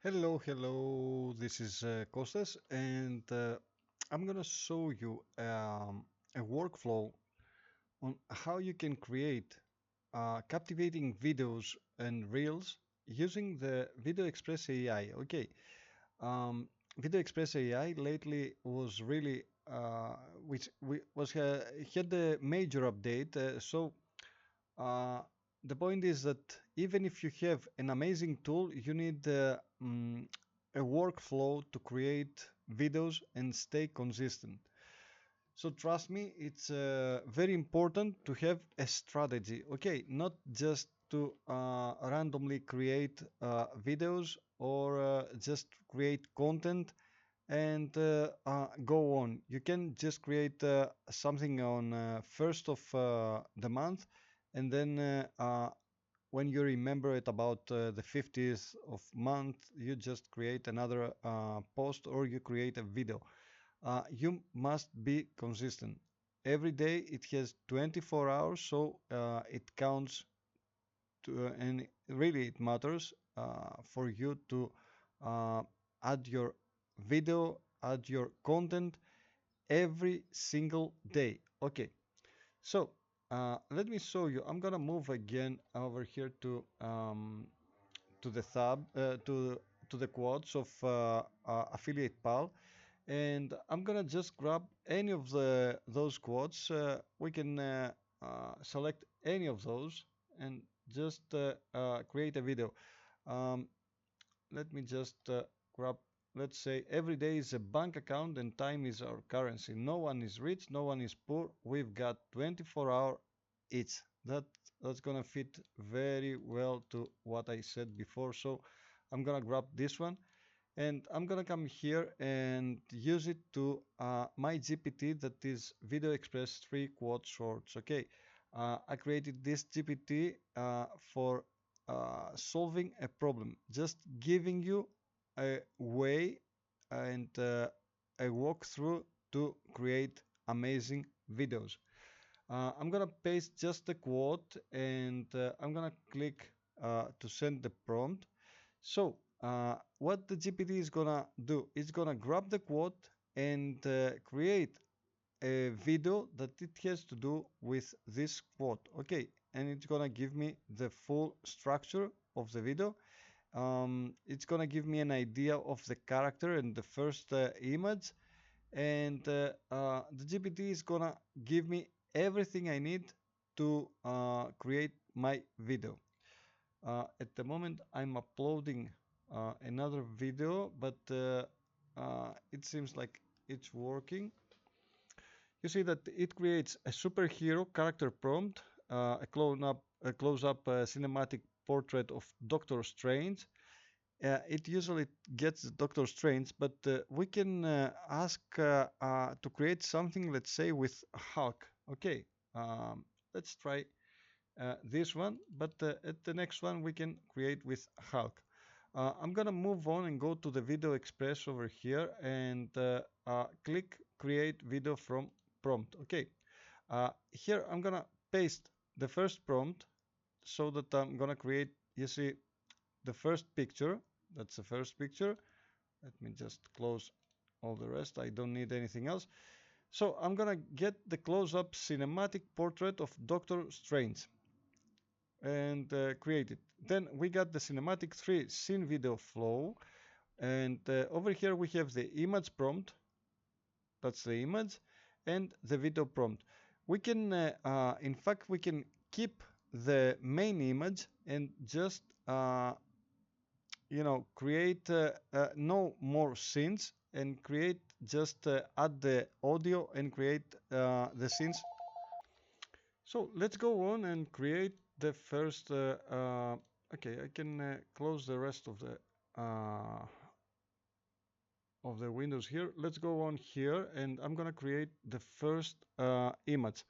Hello, this is Kostas, and I'm gonna show you a workflow on how you can create captivating videos and reels using the Video Express AI. Okay, um, Video Express AI lately was really which we was had a major update, so uh, the point is that even if you have an amazing tool, you need a workflow to create videos and stay consistent. So trust me, it's very important to have a strategy. Okay, not just to randomly create videos or just create content and go on. You can just create something on first of the month, and then when you remember it about the 50th of month, you just create another post or you create a video. You must be consistent. Every day it has 24 hours, so it counts and really it matters for you to uh, add your video, add your content every single day. Okay, so let me show you. I'm gonna move again over here to the tab to the quotes of Affiliate Pal, and I'm gonna just grab any of the those quotes. We can select any of those and just create a video. Um, Let me just grab. Let's say every day is a bank account and time is our currency. No one is rich, no one is poor. We've got 24-hour each. That's gonna fit very well to what I said before. So I'm gonna grab this one and I'm gonna come here and use it to my GPT, that is Video Express 3 Quad Shorts. Okay, I created this GPT for solving a problem, just giving you a way and a walkthrough to create amazing videos. I'm gonna paste just the quote and I'm gonna click to send the prompt. So what the GPT is gonna do, it's gonna grab the quote and create a video that it has to do with this quote. Okay, and it's gonna give me the full structure of the video. It's gonna give me an idea of the character and the first image, and the GPT is gonna give me everything I need to create my video. At the moment, I'm uploading another video, but it seems like it's working. You see that it creates a superhero character prompt, a close-up cinematic portrait of Doctor Strange. It usually gets Doctor Strange, but we can ask to create something, let's say, with Hulk. Okay, let's try this one, but at the next one we can create with Hulk. I'm gonna move on and go to the Video Express over here and click Create Video from Prompt. Okay, here I'm gonna paste the first prompt so that I'm gonna create, you see, the first picture. That's the first picture. Let me just close all the rest. I don't need anything else. So I'm gonna get the close-up cinematic portrait of Doctor Strange and create it. Then we got the cinematic 3 scene video flow, and over here we have the image prompt. That's the image, and the video prompt. We can in fact we can keep the main image and just create no more scenes and create just add the audio and create the scenes. So let's go on and create the first. Okay, I can close the rest uh, of the windows here. Let's go on here, and I'm gonna create the first image.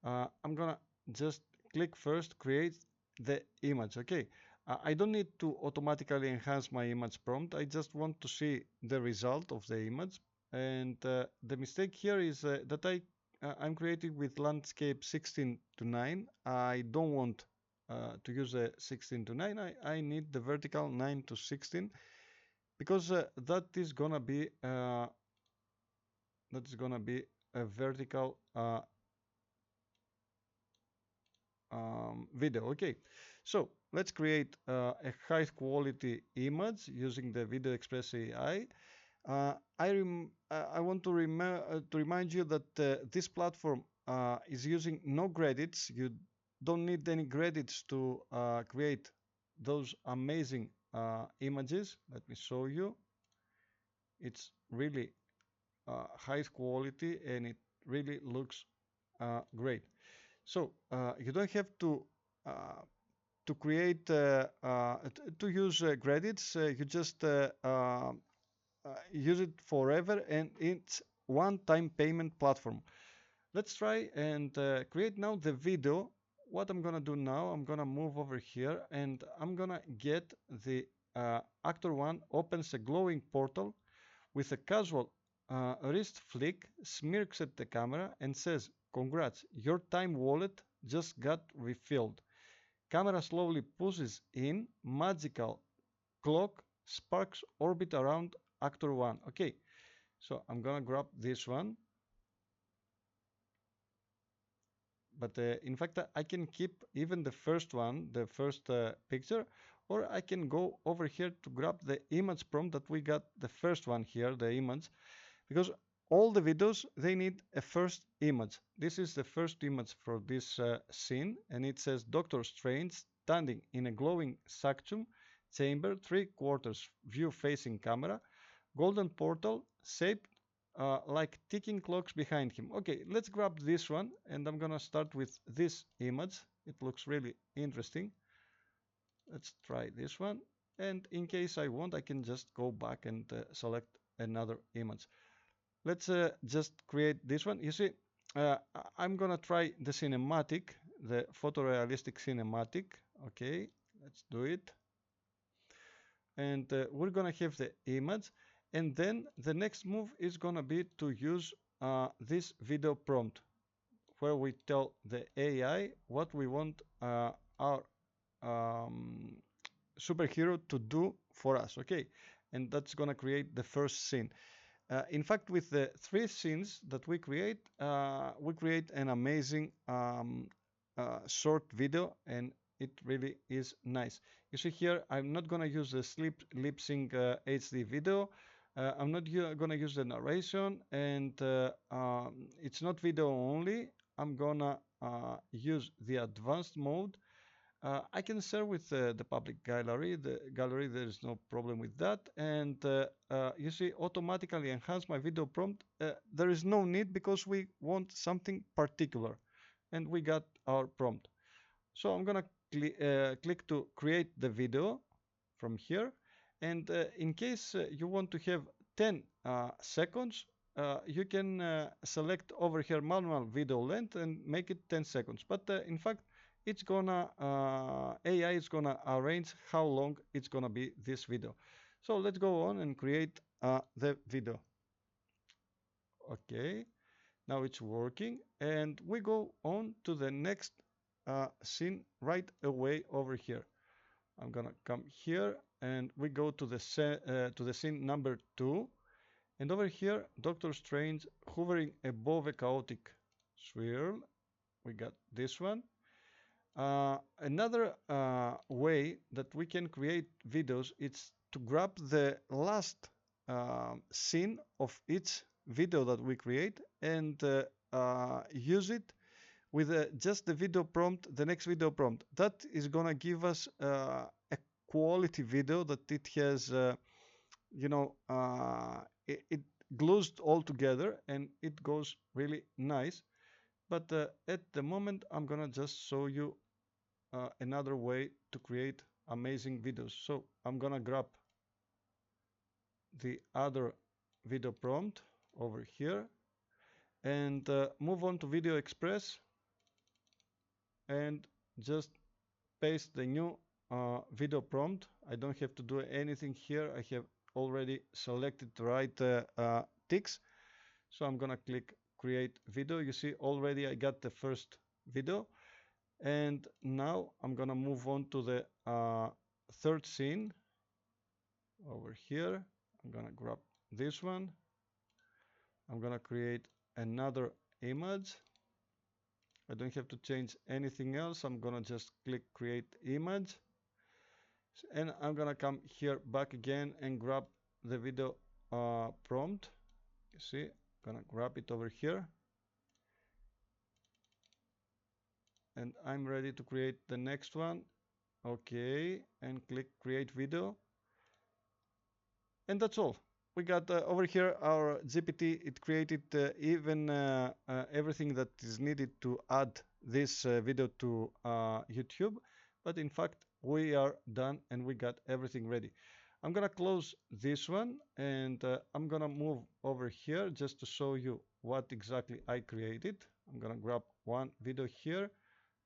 I'm gonna just click first, create the image. Okay, I don't need to automatically enhance my image prompt. I just want to see the result of the image. And the mistake here is that I'm creating with landscape 16 to 9. I don't want to use a 16 to 9. I need the vertical 9 to 16. because that is gonna be a vertical video. Okay, so let's create a high quality image using the Video Express AI. I want to remind you that this platform is using no credits. You don't need any credits to create those amazing images. Let me show you. It's really high quality and it really looks great. So you don't have to create to use credits. You just use it forever, and it's one-time payment platform. Let's try and create now the video. What I'm gonna do now, I'm gonna move over here and I'm gonna get the actor one opens a glowing portal with a casual wrist flick, smirks at the camera and says, "Congrats, your time wallet just got refilled." Camera slowly pushes in, magical clock sparks orbit around actor one. Okay, so I'm gonna grab this one. But in fact, I can keep even the first one, the first picture, or I can go over here to grab the image prompt that we got the first one here, the image, because all the videos, they need a first image. This is the first image for this scene, and it says Doctor Strange standing in a glowing sanctum chamber, 3/4 view facing camera, golden portal shaped like ticking clocks behind him. Okay, let's grab this one, and I'm gonna start with this image. It looks really interesting. Let's try this one, and in case I want, I can just go back and select another image. Let's just create this one. You see, I'm gonna try the cinematic, the photorealistic cinematic. Okay, let's do it. And we're gonna have the image, and then the next move is gonna be to use this video prompt, where we tell the AI what we want our superhero to do for us. Okay, and that's gonna create the first scene. In fact, with the 3 scenes that we create an amazing short video, and it really is nice. You see here, I'm not gonna use the lip sync HD video. I'm not gonna use the narration, and it's not video only. I'm gonna use the advanced mode. I can share with the public gallery. The gallery, there is no problem with that. And you see, automatically enhance my video prompt. There is no need because we want something particular, and we got our prompt. So I'm gonna click to create the video from here. And in case you want to have 10 seconds, you can select over here manual video length and make it 10 seconds. But in fact, it's gonna AI is gonna arrange how long it's gonna be this video. So let's go on and create the video. Okay, now it's working, and we go on to the next scene right away over here. I'm gonna come here, and we go to the scene number 2, and over here Doctor Strange hovering above a chaotic swirl. We got this one. Another way that we can create videos is to grab the last scene of each video that we create and use it with just the video prompt, the next video prompt. That is gonna give us a quality video that it has, it glues all together and it goes really nice. But at the moment, I'm gonna just show you another way to create amazing videos. So I'm gonna grab the other video prompt over here and move on to Video Express and just paste the new video prompt. I don't have to do anything here. I have already selected the right ticks. So I'm gonna click create video. You see already I got the first video. And now I'm gonna move on to the third scene over here. I'm gonna grab this one. I'm gonna create another image. I don't have to change anything else. I'm gonna just click create image, and I'm gonna come here back again and grab the video prompt. You see, gonna grab it over here, and I'm ready to create the next one. Okay, and click create video, and that's all. We got over here our GPT. It created even everything that is needed to add this video to YouTube. But in fact, we are done and we got everything ready. I'm gonna close this one, and I'm gonna move over here just to show you what exactly I created. I'm gonna grab one video here,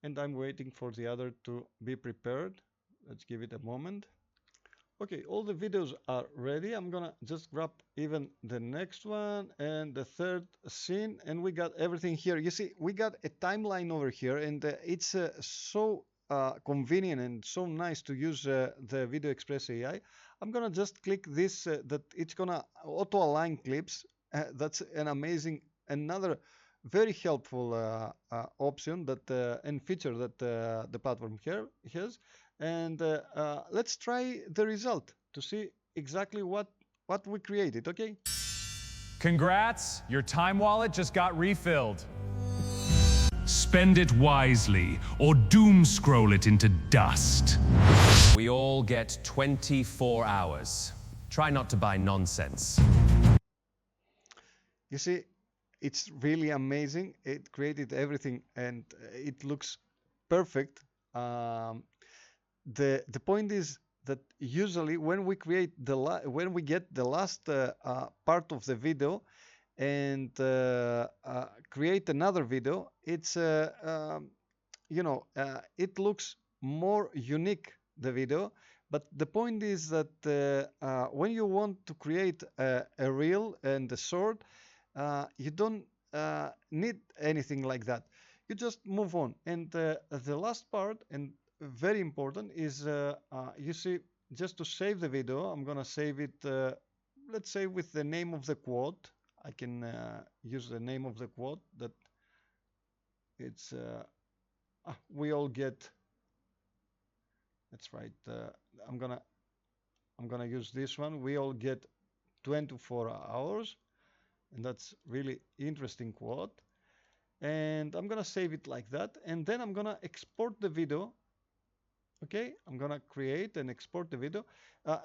and I'm waiting for the other to be prepared. Let's give it a moment. Okay, all the videos are ready. I'm gonna just grab even the next one and the third scene, and we got everything here. You see, we got a timeline over here, and it's so convenient and so nice to use the Video Express AI. I'm gonna just click this, that it's gonna auto-align clips. That's an amazing, another very helpful option that and feature that the platform here has. And let's try the result to see exactly what we created. Okay, Congrats, your time wallet just got refilled. Spend it wisely, or doom scroll it into dust. We all get 24 hours. Try not to buy nonsense. you see, it's really amazing. It created everything, and it looks perfect. The point is that usually when we create when we get the last part of the video and create another video, it's it looks more unique, the video. But the point is that when you want to create a reel and a short, you don't need anything like that. You just move on. And the last part, and very important, is you see, just to save the video, I'm gonna save it, let's say, with the name of the quote. I can use the name of the quote that it's we all get. That's right. I'm gonna use this one. We all get 24 hours, and that's really interesting quote. And I'm gonna save it like that, and then I'm gonna export the video. Okay, I'm gonna create and export the video.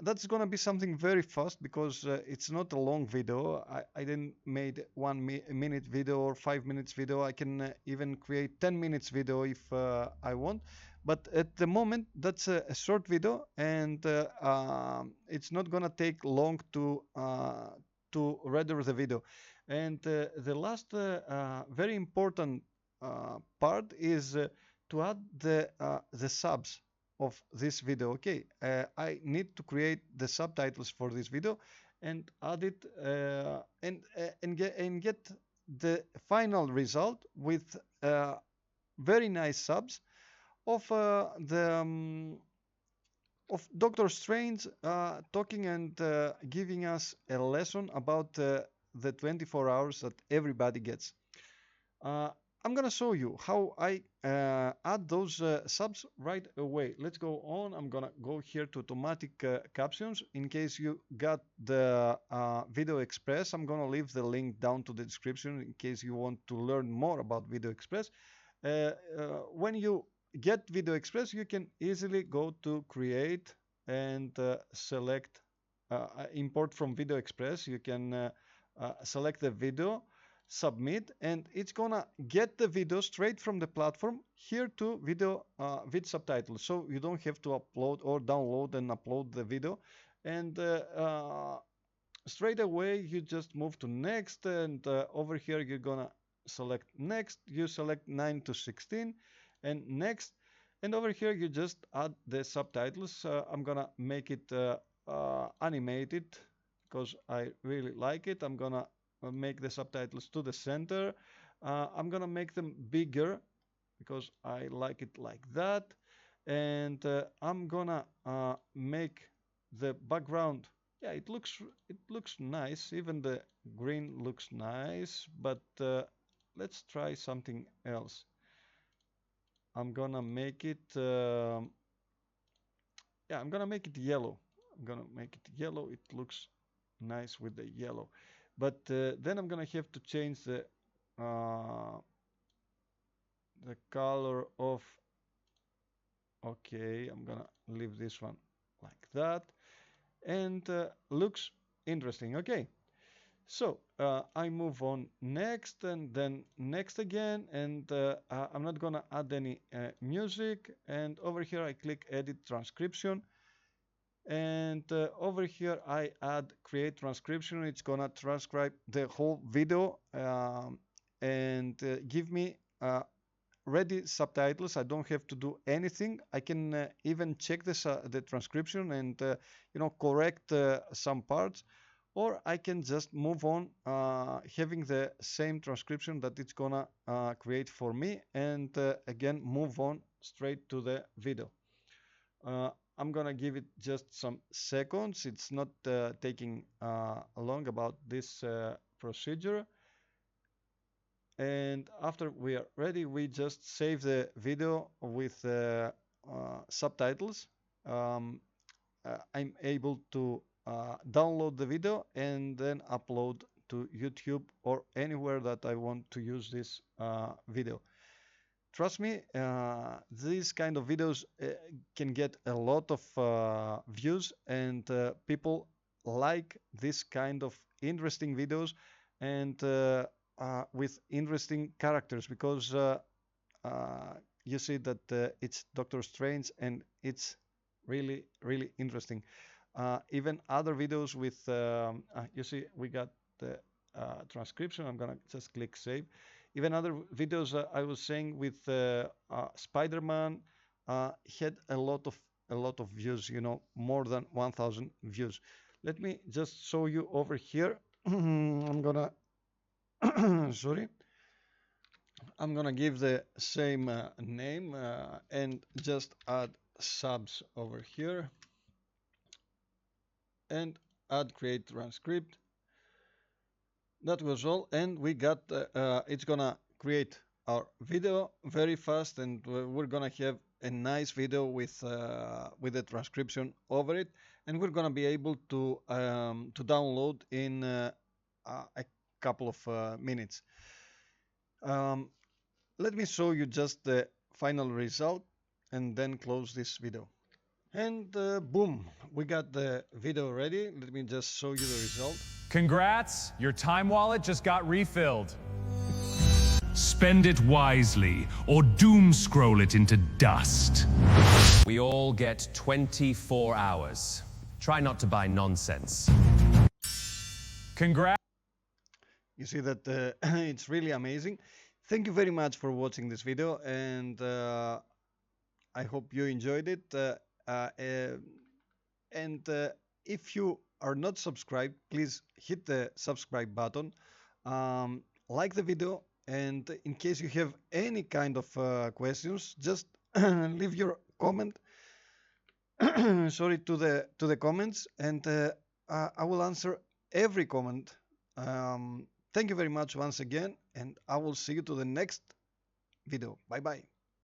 That's gonna be something very fast because it's not a long video. I didn't made 1 minute video or 5 minutes video. I can even create 10 minutes video if I want. But at the moment, that's a short video, and it's not gonna take long to render the video. And the last very important part is to add the subs of this video. Okay, I need to create the subtitles for this video and add it and get the final result with very nice subs of of Doctor Strange talking and giving us a lesson about the 24 hours that everybody gets. I'm gonna show you how I add those subs right away. Let's go on. I'm gonna go here to automatic captions. In case you got the Video Express, I'm gonna leave the link down to the description in case you want to learn more about Video Express. When you get Video Express, you can easily go to create and select import from Video Express. You can select the video, submit, and it's gonna get the video straight from the platform here to video with subtitles, so you don't have to upload or download and upload the video. And straight away you just move to next, and over here you're gonna select next. You select 9 to 16 and next, and over here you just add the subtitles. I'm gonna make it animated because I really like it. I'm gonna make the subtitles to the center. I'm gonna make them bigger because I like it like that. And I'm gonna make the background, yeah, it looks nice. Even the green looks nice, but let's try something else. I'm gonna make it yeah, I'm gonna make it yellow. I'm gonna make it yellow. It looks nice with the yellow, but then I'm gonna have to change uh, the color of. Okay, I'm gonna leave this one like that, and looks interesting. Okay, so I move on next, and then next again, and I'm not gonna add any music. And over here I click Edit Transcription, and over here I add Create Transcription. It's gonna transcribe the whole video and give me ready subtitles. I don't have to do anything. I can even check the transcription and correct some parts, or I can just move on having the same transcription that it's gonna create for me, and again move on straight to the video. I'm gonna give it just some seconds. It's not taking long about this procedure. And after we are ready, we just save the video with subtitles. I'm able to download the video and then upload to YouTube or anywhere that I want to use this video. Trust me, these kind of videos can get a lot of views, and people like this kind of interesting videos, and with interesting characters, because you see that it's Doctor Strange and it's really, really interesting. Even other videos with, you see, we got the transcription. I'm gonna just click save. Even other videos I was saying with Spider-Man had a lot of views, more than 1,000 views. Let me just show you over here. I'm gonna sorry, I'm gonna give the same name and just add subs over here and add create transcript. That was all, and we got it's gonna create our video very fast, and we're gonna have a nice video with the transcription over it, and we're gonna be able to download in a couple of minutes. Let me show you just the final result and then close this video. And boom, we got the video ready. Let me just show you the result. Congrats, your time wallet just got refilled. Spend it wisely, or doom scroll it into dust. We all get 24 hours. Try not to buy nonsense. Congrats. You see that it's really amazing. Thank you very much for watching this video, and I hope you enjoyed it. And if you are not subscribed, please hit the subscribe button, like the video, and in case you have any kind of questions, just leave your comment. Sorry, to the comments, and I will answer every comment. Thank you very much once again, and I will see you to the next video. Bye bye.